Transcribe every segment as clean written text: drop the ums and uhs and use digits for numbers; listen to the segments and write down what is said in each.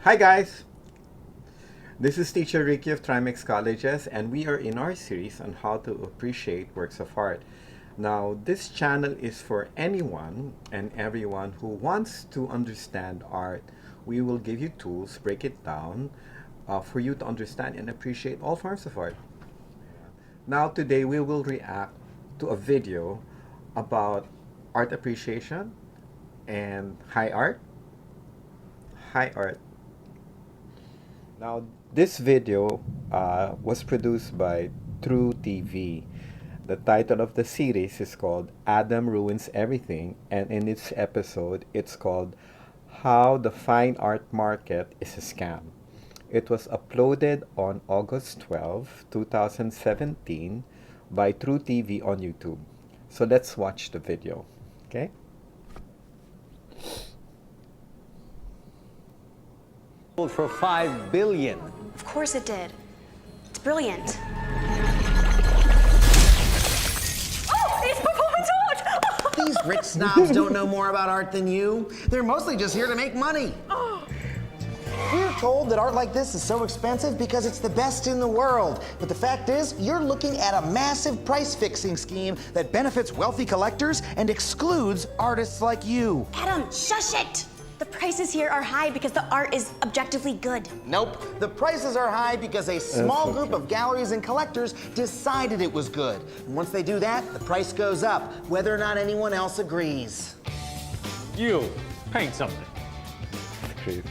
Hi guys! This is Teacher Ricky of Trimix Colleges, and we are in our series on how to appreciate works of art. Now, this channel is for anyone and everyone who wants to understand art. We will give you tools, break it down, for you to understand and appreciate all forms of art. Now, today we will react to a video about art appreciation and high art. High art. Now, this video was produced by True TV. The title of the series is called Adam Ruins Everything, and in its episode, it's called How the Fine Art Market is a Scam. It was uploaded on August 12, 2017 by True TV on YouTube. So let's watch the video, okay? For $5 billion. Of course it did. It's brilliant. Oh, it's performance art! These rich snobs don't know more about art than you. They're mostly just here to make money. We're told that art like this is so expensive because it's the best in the world. But the fact is, you're looking at a massive price-fixing scheme that benefits wealthy collectors and excludes artists like you. Adam, shush it! The prices here are high because the art is objectively good. Nope, the prices are high because a small group of galleries and collectors decided it was good. And once they do that, the price goes up, whether or not anyone else agrees. You, paint something. Crazy.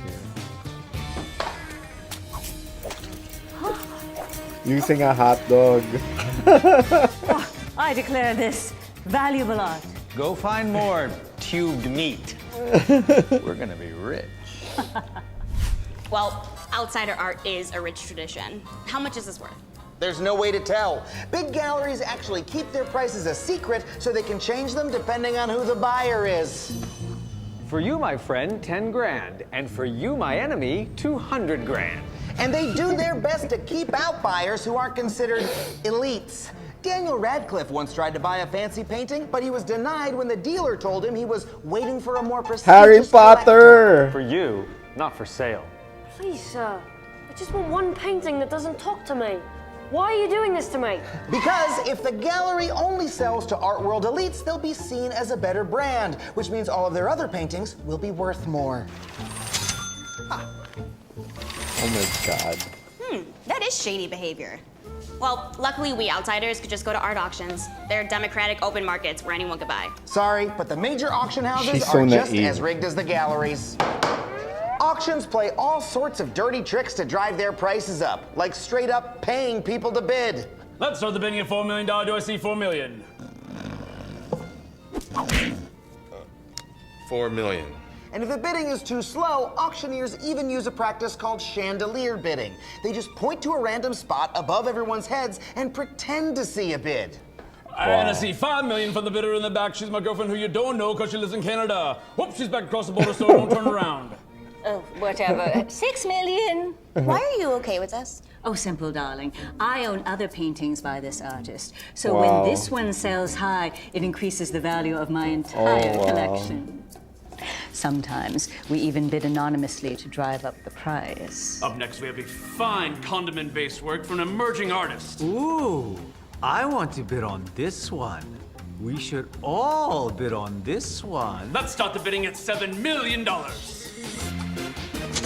Using a hot dog. I declare this valuable art. Go find more tubed meat. We're gonna be rich. Well, outsider art is a rich tradition. How much is this worth? There's no way to tell. Big galleries actually keep their prices a secret so they can change them depending on who the buyer is. For you, my friend, 10 grand. And for you, my enemy, 200 grand. And they do their best to keep out buyers who aren't considered elites. Daniel Radcliffe once tried to buy a fancy painting, but he was denied when the dealer told him he was waiting for a more prestigious Harry Potter! collector. For you, not for sale. Please, sir. I just want one painting that doesn't talk to me. Why are you doing this to me? Because if the gallery only sells to art world elites, they'll be seen as a better brand, which means all of their other paintings will be worth more. Oh my god. That is shady behavior. Well, luckily we outsiders could just go to art auctions. They're democratic open markets where anyone could buy. Sorry, but the major auction houses She's so are just naive. as rigged as the galleries. Auctions play all sorts of dirty tricks to drive their prices up, like straight up paying people to bid. Let's start the bidding at $4 million. Do I see 4 million? 4 million. And if the bidding is too slow, auctioneers even use a practice called chandelier bidding. They just point to a random spot above everyone's heads and pretend to see a bid. And I see 5 million from the bidder in the back. She's my girlfriend who you don't know because she lives in Canada. Whoop, she's back across the border, so don't turn around. Oh, whatever. 6 million. Why are you okay with this? Oh, simple, darling. I own other paintings by this artist. So Wow. when this one sells high, it increases the value of my entire wow. collection. Sometimes we even bid anonymously to drive up the price. Up next, we have a fine condiment-based work from an emerging artist. Ooh, I want to bid on this one. We should all bid on this one. Let's start the bidding at $7 million.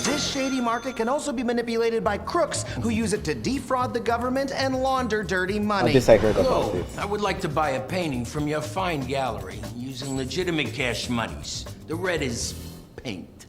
This shady market can also be manipulated by crooks who use it to defraud the government and launder dirty money. This I heard about Hello, this. I would like to buy a painting from your fine gallery using legitimate cash monies. The red is paint.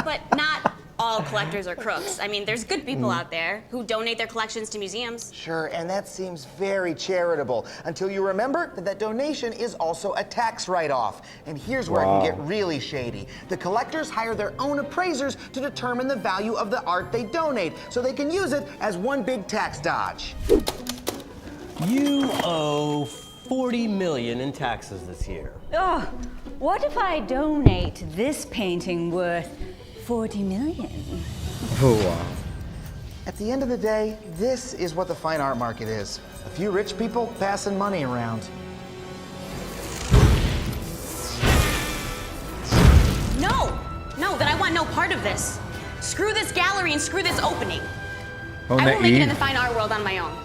But not all collectors are crooks. I mean, there's good people out there who donate their collections to museums. Sure, and that seems very charitable until you remember that that donation is also a tax write-off. And here's where it can get really shady. The collectors hire their own appraisers to determine the value of the art they donate, so they can use it as one big tax dodge. You owe 40 million in taxes this year. Oh, what if I donate this painting worth 40 million? Oh wow. At the end of the day, this is what the fine art market is. A few rich people passing money around. No! No, then I want no part of this. Screw this gallery and screw this opening. Oh, I won't make it in naive. the fine art world on my own.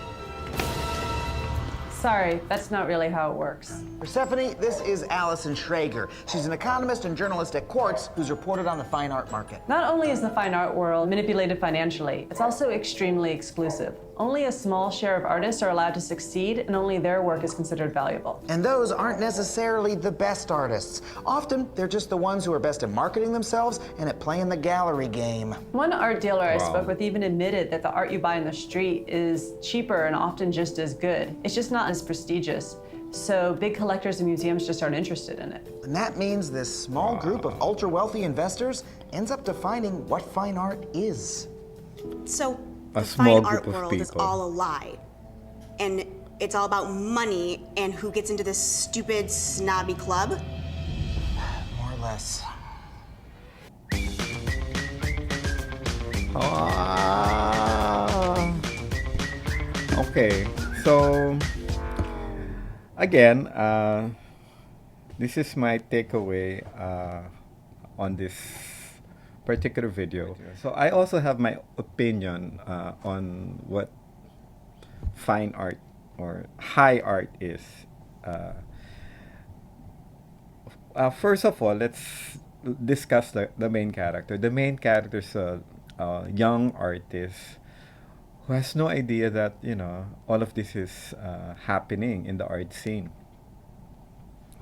Sorry, that's not really how it works. Persephone, this is Allison Schrager. She's an economist and journalist at Quartz who's reported on the fine art market. Not only is the fine art world manipulated financially, it's also extremely exclusive. Only a small share of artists are allowed to succeed, and only their work is considered valuable. And those aren't necessarily the best artists. Often, they're just the ones who are best at marketing themselves and at playing the gallery game. One art dealer I Wow. spoke with even admitted that the art you buy in the street is cheaper and often just as good. It's just not as prestigious. So big collectors and museums just aren't interested in it. And that means this small group of ultra-wealthy investors ends up defining what fine art is. So A the small fine art group of world is people. all a lie. And it's all about money and who gets into this stupid, snobby club? More or less. Okay, so again, this is my takeaway on this particular video. So I also have my opinion on what fine art or high art is. First of all, let's discuss the main character. The main character is a young artist who has no idea that, you know, all of this is happening in the art scene.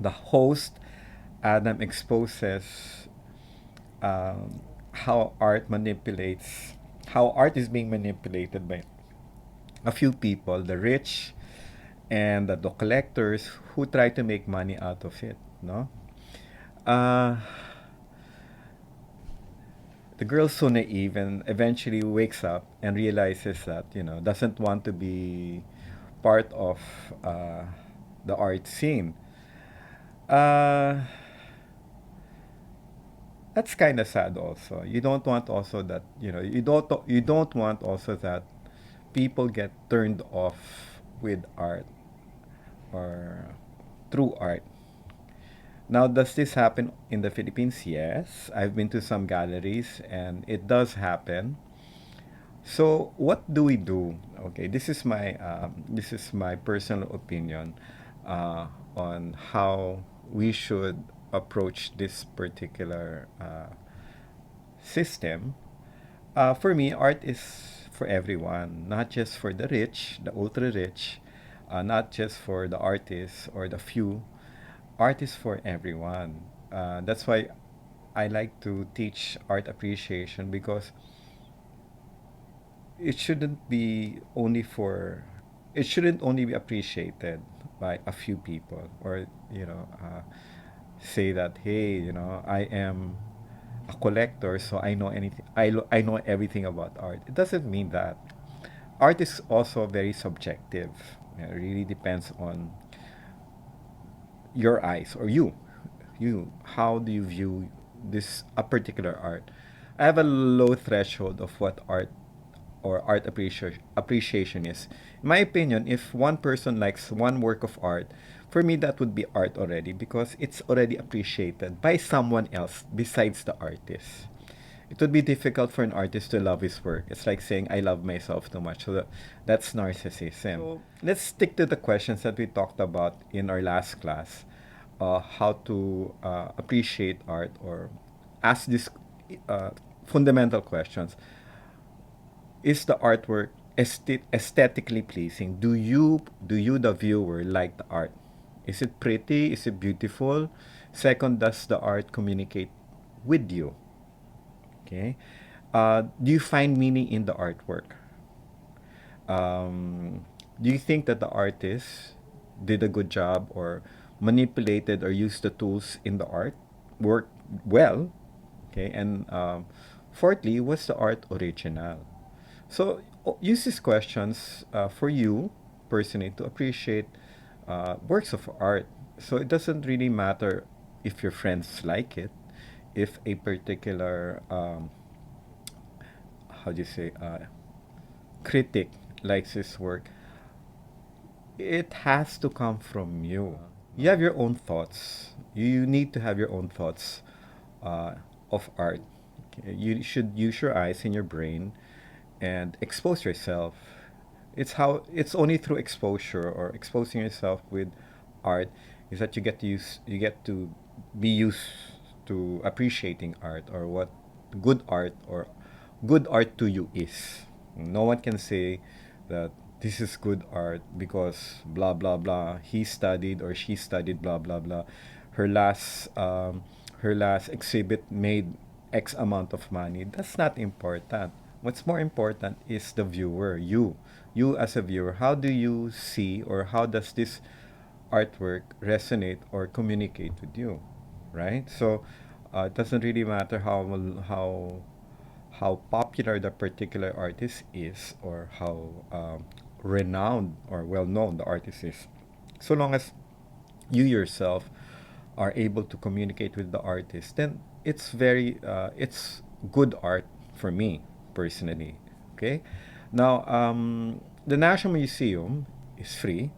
The host, Adam, exposes how art is being manipulated by a few people, the rich and the collectors who try to make money out of it, no? The girl's so naive and eventually wakes up and realizes that, you know, doesn't want to be part of the art scene. That's kind of sad also. You don't want also that, you know, you don't want also that people get turned off with art or through art. Now, does this happen in the Philippines? Yes. I've been to some galleries and it does happen. So what do we do? Okay, this is my personal opinion on how we should approach this particular system. For me, art is for everyone, not just for the rich, the ultra rich, not just for the artists or the few. Art is for everyone. That's why I like to teach art appreciation, because it shouldn't only be appreciated by a few people, or, you know, say that, hey, you know, I am a collector, so I know anything. I know everything about art. It doesn't mean that. Art is also very subjective. It really depends on your eyes, or you. How do you view this a particular art? I have a low threshold of what art or art appreciation is. In my opinion, if one person likes one work of art, for me that would be art already, because it's already appreciated by someone else besides the artist. It would be difficult for an artist to love his work. It's like saying, I love myself too much. So that's narcissism. So let's stick to the questions that we talked about in our last class. How to appreciate art, or ask these fundamental questions. Is the artwork aesthetically pleasing? Do you, the viewer, like the art? Is it pretty? Is it beautiful? Second, does the art communicate with you? Okay. Do you find meaning in the artwork? Do you think that the artist did a good job, or manipulated or used the tools in the art work well? Okay. And fourthly, was the art original? So use these questions for you personally to appreciate works of art. So it doesn't really matter if your friends like it, if a particular critic likes his work. It has to come from you. You have your own thoughts. You need to have your own thoughts of art. Okay, you should use your eyes and your brain and expose yourself. It's only through exposure or exposing yourself with art is that you get to be used to appreciating art or what good art to you is. No one can say that this is good art because blah blah blah. He studied or she studied blah blah blah. Her last her last exhibit made X amount of money. That's not important. What's more important is the viewer, you as a viewer. How do you see or how does this artwork resonate or communicate with you, right? So it doesn't really matter how popular the particular artist is or how renowned or well known the artist is, so long as you yourself are able to communicate with the artist, then it's good art for me personally. Okay, now the National Museum is free.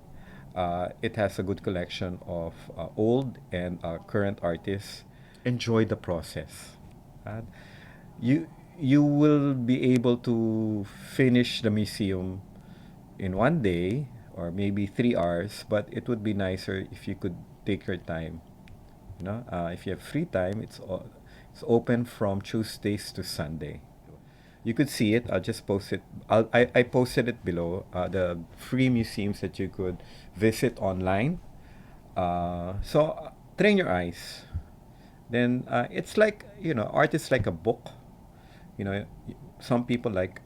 It has a good collection of old and current artists. Enjoy the process. Uh, you you will be able to finish the museum in one day or maybe 3 hours, but it would be nicer if you could take your time. If you have free time, it's open from Tuesdays to Sunday. You could see it. I'll just post it. I posted it below. The free museums that you could visit online. So train your eyes. Then it's like art is like a book. Some people like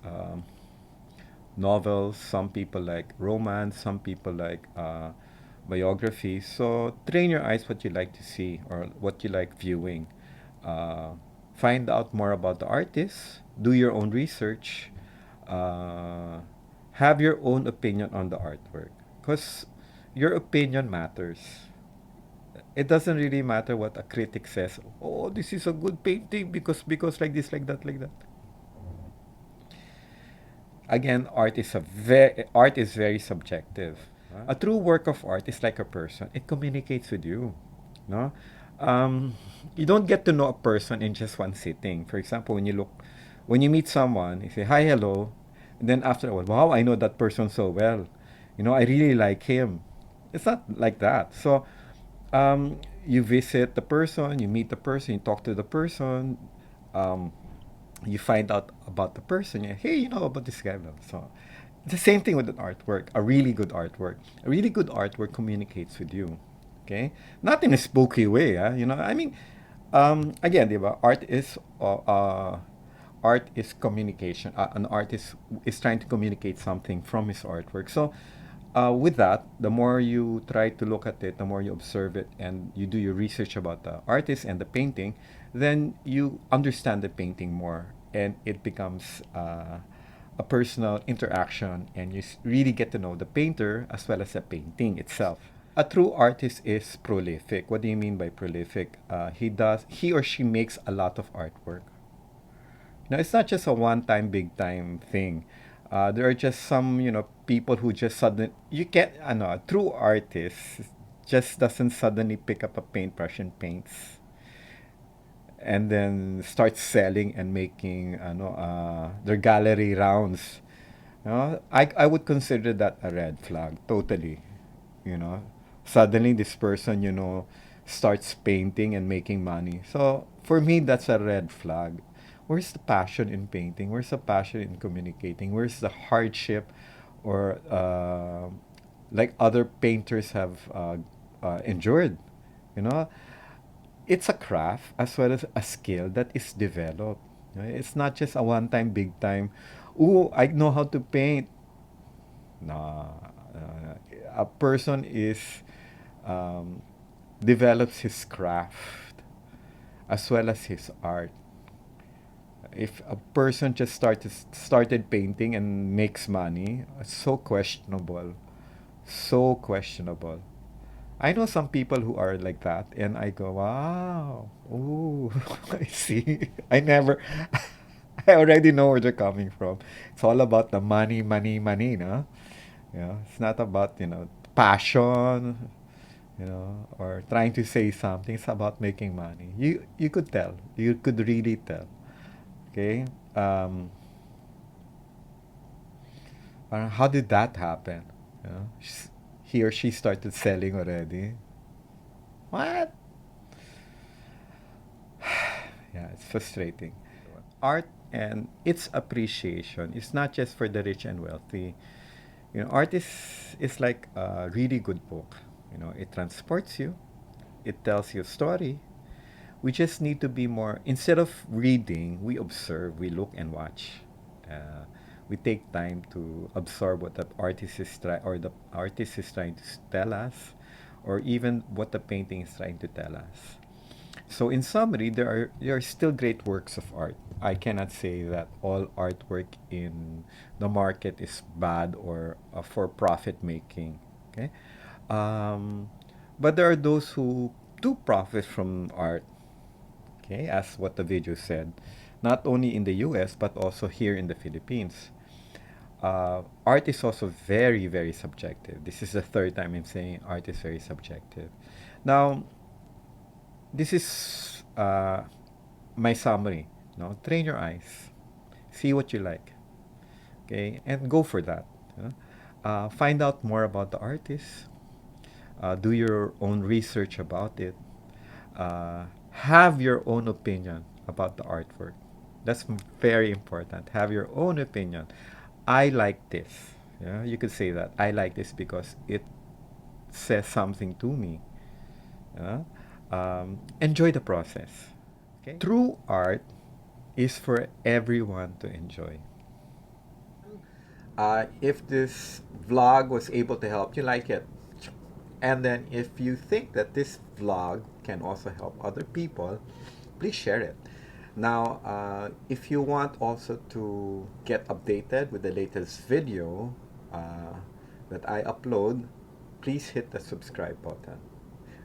novels. Some people like romance. Some people like biographies. So train your eyes what you like to see or what you like viewing. Find out more about the artist. Do your own research. Have your own opinion on the artwork, because your opinion matters. It doesn't really matter what a critic says. Oh, this is a good painting because like this, like that, like that. Again, art is very subjective. A true work of art is like a person. It communicates with you. No, you don't get to know a person in just one sitting. For example, when you meet someone, you say hi, hello, and then after a while, wow, I know that person so well. I really like him. It's not like that. So, you visit the person, you meet the person, you talk to the person, you find out about the person. Hey, you know about this guy. So, it's the same thing with an artwork. A really good artwork. A really good artwork communicates with you. Okay, not in a spooky way. I mean, again, diba? Art is communication. An artist is trying to communicate something from his artwork. So, with that, the more you try to look at it, the more you observe it, and you do your research about the artist and the painting, then you understand the painting more, and it becomes a personal interaction, and you really get to know the painter as well as the painting itself. A true artist is prolific. What do you mean by prolific? He or she makes a lot of artwork. Now, it's not just a one-time, big-time thing. There are just some, people who just suddenly, you can't, a true artist just doesn't suddenly pick up a paintbrush and paints and then starts selling and making, their gallery rounds. I would consider that a red flag, totally. Suddenly this person, starts painting and making money. So for me, that's a red flag. Where's the passion in painting? Where's the passion in communicating? Where's the hardship or like other painters have endured? It's a craft as well as a skill that is developed. It's not just a one-time, big-time, oh, I know how to paint. No, a person develops his craft as well as his art. If a person just started painting and makes money, it's so questionable. So questionable. I know some people who are like that, and I go, wow, ooh, I see. I already know where they're coming from. It's all about the money, money, money, no? It's not about, passion, you know, or trying to say something. It's about making money. You could tell. You could really tell. Okay. How did that happen? You know, he or she started selling already. What? Yeah, it's frustrating. Art and its appreciation is not just for the rich and wealthy. You know, art is like a really good book. You know, it transports you. It tells you a story. We just need to be more, instead of reading, we observe, we look and watch. We take time to absorb what the artist is trying to tell us, or even what the painting is trying to tell us. So in summary, there are still great works of art. I cannot say that all artwork in the market is bad or for profit making. Okay, but there are those who do profit from art. Okay, as what the video said, not only in the U.S. but also here in the Philippines. Art is also very, very subjective. This is the third time I'm saying art is very subjective. Now, this is my summary. No, train your eyes, see what you like, okay, and go for that. You know? Find out more about the artist. Do your own research about it. Have your own opinion about the artwork. That's very important. Have your own opinion. I like this. Yeah, you could say that I like this because it says something to me. Yeah? Enjoy the process. Okay? True art is for everyone to enjoy. If this vlog was able to help you, like it. And then if you think that this vlog can also help other people, please share it. Now, if you want also to get updated with the latest video that I upload, please hit the subscribe button.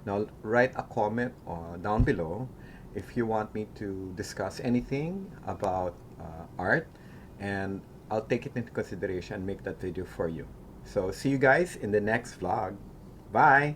Now, write a comment down below if you want me to discuss anything about art, and I'll take it into consideration and make that video for you. So see you guys in the next vlog. Bye!